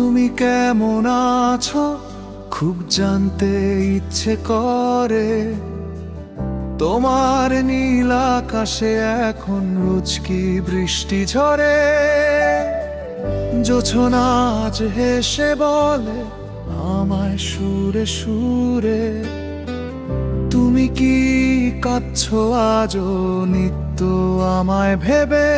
তুমি কেমন আছো খুব জানতে ইচ্ছে করে। তোমার নীল আকাশে এখন রোজ কি বৃষ্টি ঝরে। জোছনা আজ হেসে বলে আমায় সুরে সুরে, তুমি কি কাঁদছো আজও নিত্য আমায় ভেবে।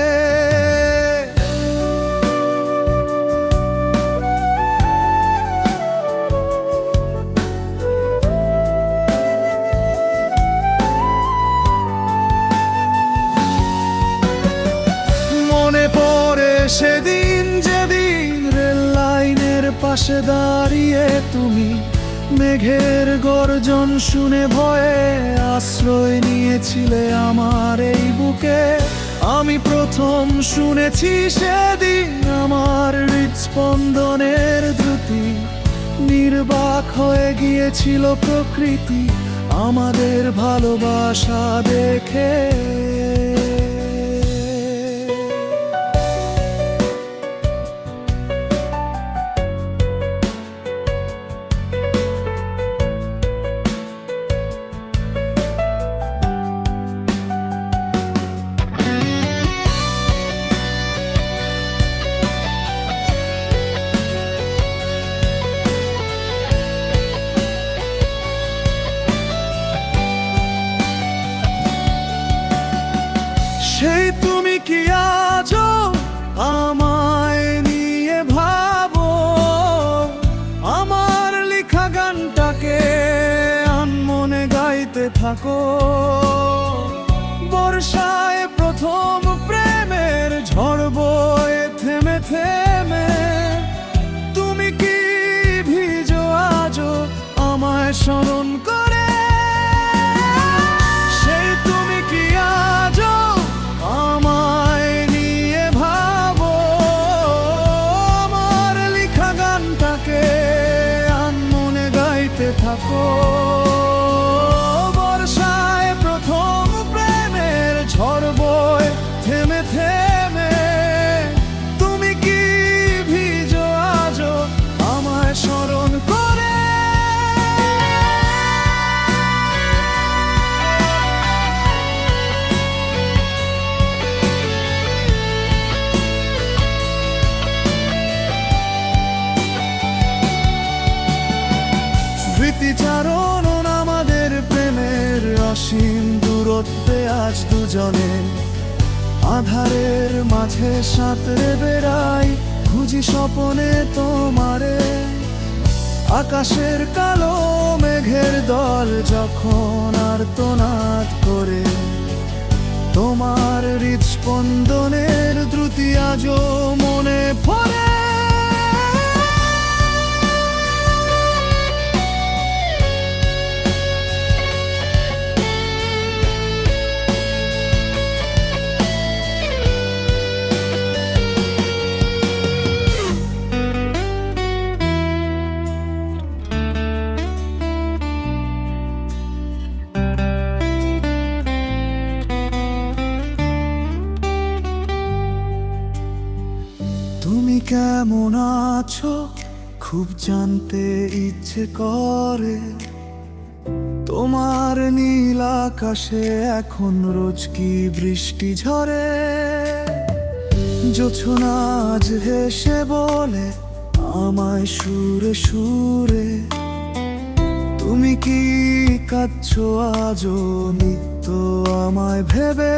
মনে পড়ে সেদিন যেদিন রেল লাইনের পাশে দাঁড়িয়ে তুমি মেঘের গর্জন শুনে ভয়ে আশ্রয় নিয়েছিলে আমার এই বুকে। আমি প্রথম শুনেছি সেদিন আমার হৃদস্পন্দনের দ্রুতি, নির্বাক হয়ে গিয়েছিল প্রকৃতি আমাদের ভালোবাসা দেখে। সেই তুমি কি আজও আমায় নিয়ে ভাবো, আমার লেখা গানটাকে আনমনে গাইতে থাকো। বর্ষায় প্রথম প্রেমের ঝড় বয়ে থেমে থেমে, তুমি কি ভিজো আজও আমায় স্মরণ করে। সেই তুমি কি আজও আমায় নিয়ে ভাবো, আমার লেখা গানটাকে আনমনে গাইতে থাকো। বর্ষায় প্রথম প্রেমের ঝড় বয়ে থেমে থেমে, তুমি কি ভিজো আজও আমায় স্মরণ করে। স্মৃতিচারণ আমাদের প্রেমের অসীম দূরত্বে আজ দুজনে আধারের মাঝে সাঁতরে বেড়াই, খুঁজি স্বপনে তোমারে। আকাশের কালো মেঘের দল যখন আর্তনাদ করে, তোমার হৃদস্পন্দনের দ্রুতি আজও মনে পড়ে। তুমি কেমন আছো খুব জানতে ইচ্ছে করে। তোমার নীল আকাশে এখন রোজ কি বৃষ্টি ঝরে। জোছনা আজ হেসে বলে আমায় সুরে সুরে, তুমি কি কাঁদছো আজও নিত্য আমায় ভেবে।